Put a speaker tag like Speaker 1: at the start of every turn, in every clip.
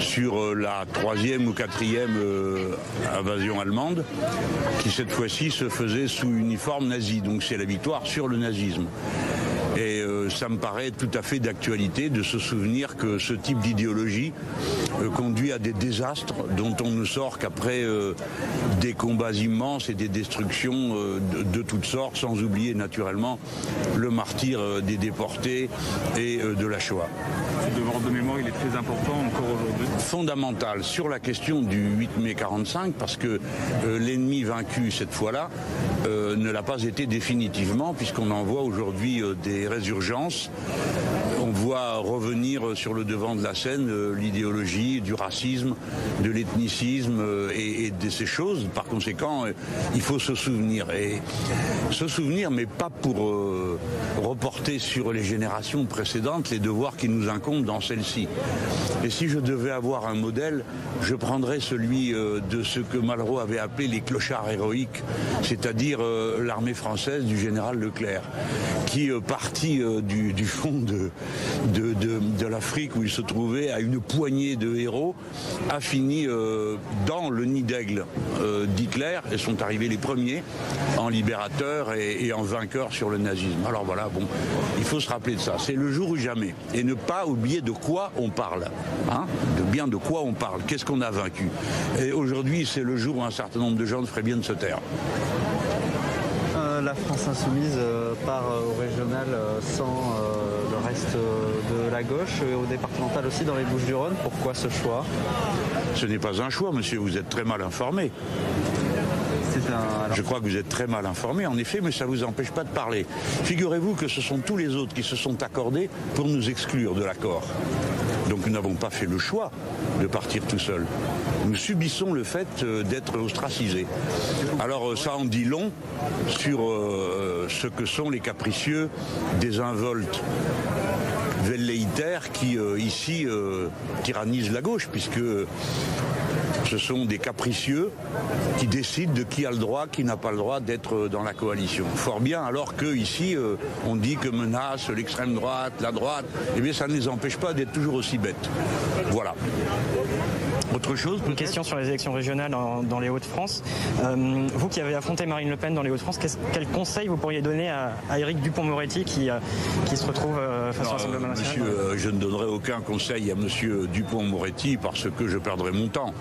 Speaker 1: sur la 3e ou 4e invasion allemande, qui cette fois-ci se faisait sous uniforme nazi. Donc c'est la victoire sur le nazisme. Et ça me paraît tout à fait d'actualité de se souvenir que ce type d'idéologie conduit à des désastres dont on ne sort qu'après des combats immenses et des destructions de toutes sortes, sans oublier naturellement le martyre des déportés et de la Shoah.
Speaker 2: Ce devoir de mémoire, il est très important encore aujourd'hui.
Speaker 1: Fondamental sur la question du 8 mai 45, parce que l'ennemi vaincu cette fois-là ne l'a pas été définitivement, puisqu'on en voit aujourd'hui des résurgences. On voit revenir sur le devant de la scène l'idéologie du racisme, de l'ethnicisme et de ces choses. Par conséquent, il faut se souvenir. Et se souvenir, mais pas pour reporter sur les générations précédentes les devoirs qui nous incombent dans celle-ci. Et si je devais avoir un modèle, je prendrais celui de ce que Malraux avait appelé les clochards héroïques, c'est-à-dire l'armée française du général Leclerc, qui partit du fond de l'Afrique où il se trouvait, à une poignée de héros, a fini dans le nid d'aigle d'Hitler, et sont arrivés les premiers en libérateurs et en vainqueurs sur le nazisme. Alors voilà, bon, il faut se rappeler de ça. C'est le jour ou jamais. Et ne pas oublier de quoi on parle. Hein, de quoi on parle. Qu'est-ce qu'on a vaincu? Et aujourd'hui, c'est le jour où un certain nombre de gens feraient bien de se taire.
Speaker 3: La France insoumise part au régional sans le reste de la gauche, et au départemental aussi dans les Bouches-du-Rhône. Pourquoi ce choix?
Speaker 1: Ce n'est pas un choix, monsieur, vous êtes très mal informé. Je crois que vous êtes très mal informé, en effet, mais ça ne vous empêche pas de parler. Figurez-vous que ce sont tous les autres qui se sont accordés pour nous exclure de l'accord. Donc nous n'avons pas fait le choix de partir tout seul. Nous subissons le fait d'être ostracisés. Alors ça en dit long sur ce que sont les capricieux désinvoltes velléitaires qui, ici, tyrannisent la gauche, puisque ce sont des capricieux qui décident de qui a le droit, qui n'a pas le droit d'être dans la coalition. Fort bien, alors qu'ici, on dit que menace l'extrême droite, la droite, eh bien ça ne les empêche pas d'être toujours aussi bêtes. Voilà. Autre chose?
Speaker 4: Une question sur les élections régionales dans les Hauts-de-France. Vous qui avez affronté Marine Le Pen dans les Hauts-de-France, quel conseil vous pourriez donner à Éric Dupond-Moretti qui se retrouve face au Rassemblement national?
Speaker 1: Monsieur, je ne donnerai aucun conseil à monsieur Dupond-Moretti parce que je perdrai mon temps.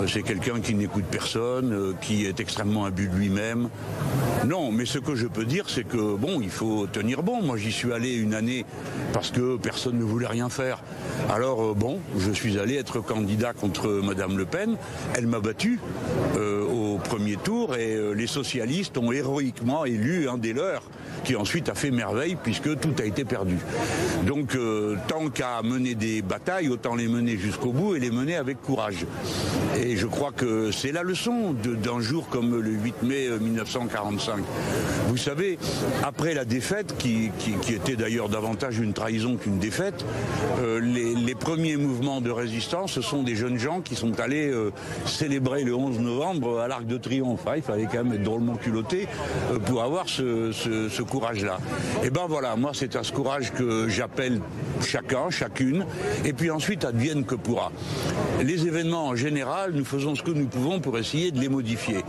Speaker 1: C'est quelqu'un qui n'écoute personne, qui est extrêmement imbu de lui-même. Non, mais ce que je peux dire, c'est que bon, il faut tenir bon. Moi, j'y suis allé une année parce que personne ne voulait rien faire. Alors bon, je suis allé être candidat contre Madame Le Pen. Elle m'a battu au premier tour et les socialistes ont héroïquement élu un des leurs qui ensuite a fait merveille puisque tout a été perdu. Donc tant qu'à mener des batailles, autant les mener jusqu'au bout et les mener avec courage. Et je crois que c'est la leçon d'un jour comme le 8 mai 1945. Vous savez, après la défaite, qui était d'ailleurs davantage une trahison qu'une défaite, les premiers mouvements de résistance, ce sont des jeunes gens qui sont allés célébrer le 11 novembre à l'Arc de Triomphe. Il fallait quand même être drôlement culotté pour avoir ce courage-là. Et ben voilà, moi c'est à ce courage que j'appelle chacun, chacune, et puis ensuite advienne que pourra. Les événements en général, nous faisons ce que nous pouvons pour essayer de les modifier.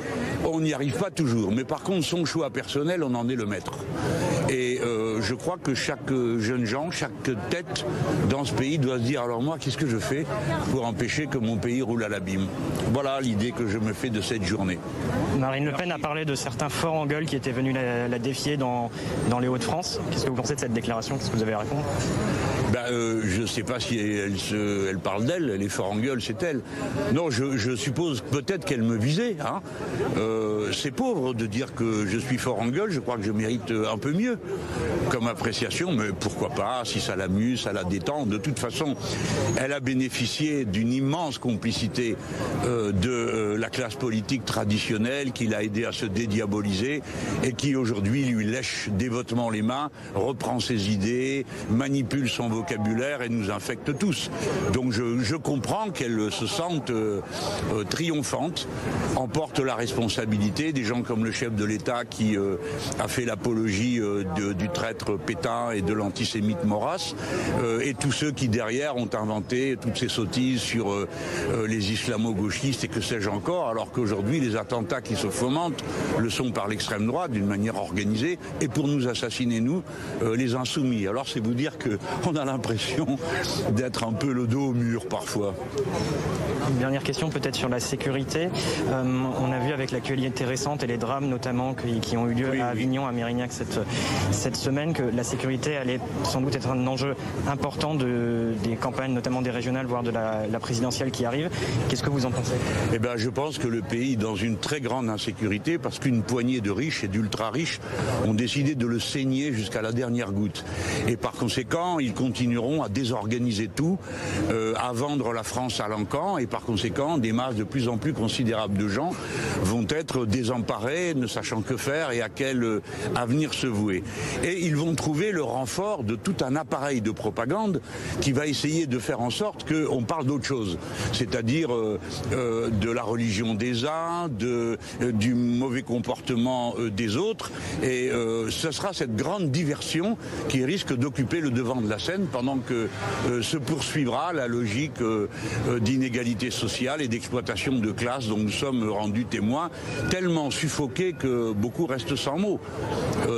Speaker 1: On n'y arrive pas toujours, mais par contre son choix personnel, on en est le maître. Et je crois que chaque jeune gens, chaque tête dans ce pays doit se dire, alors moi, qu'est-ce que je fais pour empêcher que mon pays roule à l'abîme? Voilà l'idée que je me fais de cette journée.
Speaker 4: Marine Le Pen a parlé de certains forts en gueule qui étaient venus la défier dans les Hauts-de-France. Qu'est-ce que vous pensez de cette déclaration? Qu'est-ce que vous avez à répondre?
Speaker 1: Je ne sais pas si elle parle d'elle, elle est fort en gueule, c'est elle. Non, je suppose peut-être qu'elle me visait. Hein. C'est pauvre de dire que je suis fort en gueule, je crois que je mérite un peu mieux comme appréciation, mais pourquoi pas, si ça l'amuse, ça la détend. De toute façon, elle a bénéficié d'une immense complicité de la classe politique traditionnelle qui l'a aidé à se dédiaboliser et qui aujourd'hui lui lèche dévotement les mains, reprend ses idées, manipule son vocabulaire et nous infecte tous. Donc je comprends qu'elles se sentent triomphantes, emportent la responsabilité des gens comme le chef de l'État qui a fait l'apologie du traître Pétain et de l'antisémite Maurras, et tous ceux qui derrière ont inventé toutes ces sottises sur les islamo-gauchistes et que sais-je encore, alors qu'aujourd'hui les attentats qui se fomentent le sont par l'extrême droite d'une manière organisée et pour nous assassiner, nous, les insoumis. Alors c'est vous dire qu'on a l'impression d'être un peu le dos au mur parfois.
Speaker 4: Une dernière question peut-être sur la sécurité. On a vu avec l'actualité récente et les drames notamment qui ont eu lieu à Avignon, à Mérignac cette semaine, que la sécurité allait sans doute être un enjeu important des campagnes, notamment des régionales, voire de la présidentielle qui arrive. Qu'est-ce que vous en pensez?
Speaker 1: Eh bien, je pense que le pays est dans une très grande insécurité parce qu'une poignée de riches et d'ultra-riches ont décidé de le saigner jusqu'à la dernière goutte. Et par conséquent, ils continueront à désorganiser tout, à vendre la France à l'encan, et par conséquent, des masses de plus en plus considérables de gens vont être désemparés, ne sachant que faire et à quel avenir se vouer. Et ils vont trouver le renfort de tout un appareil de propagande qui va essayer de faire en sorte qu'on parle d'autre chose, c'est-à-dire de la religion des uns, du mauvais comportement des autres, et ce sera cette grande diversion qui risque d'occuper le devant de la scène pendant que se poursuivra la logique d'inégalité sociale et d'exploitation de classe dont nous sommes rendus témoins, tellement suffoqués que beaucoup restent sans mots.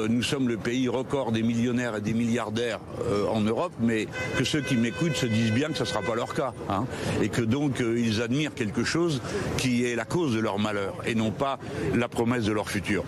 Speaker 1: Nous sommes le pays record des millionnaires et des milliardaires en Europe, mais que ceux qui m'écoutent se disent bien que ce ne sera pas leur cas, hein, et que donc ils admirent quelque chose qui est la cause de leur malheur et non pas la promesse de leur futur.